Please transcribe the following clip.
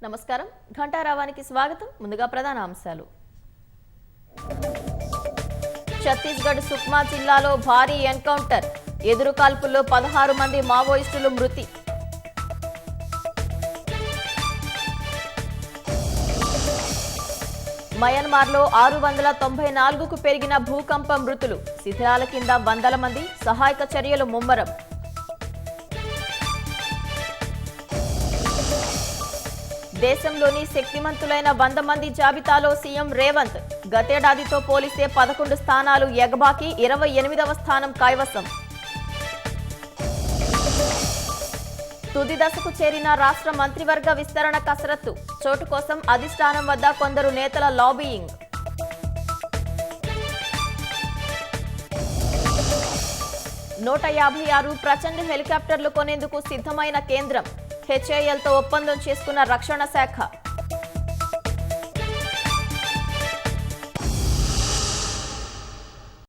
నమస్కారం ఘంటారావానికి స్వాగతం ముందుగా ప్రధాన అంశాలు ఛత్తీస్గఢ్ సుక్మా జిల్లాలో భారీ ఎన్కౌంటర్ ఎదురుకాల్పుల్లో 16 మంది మావోయిస్టులు మృతి మయన్మార్లో 694కు పెరిగిన భూకంప మృతులు శిథిలాల కింద వందల మంది సహాయక చర్యలు ముమ్మరం దేశంలోని శక్తిమంతులైన 100 మంది జాబితాలో సీఎం రేవంత్ గతేడాదితో పోలిస్తే 11 స్థానాలు ఎగబాకి 28వ స్థానం కైవసం తుది దశకు చేరిన రాష్ట్ర మంత్రివర్గ విస్తరణ కసరత్తు చోటు కోసం అధిష్టానం వద్ద కొందరు నేతల లాబీయింగ్ $156 ప్రచండ హెలికాప్టర్లు కొనేందుకు సిద్ధమైన కేంద్రం హెచ్ఏఎల్తో ఒప్పందం చేసుకున్న రక్షణ శాఖ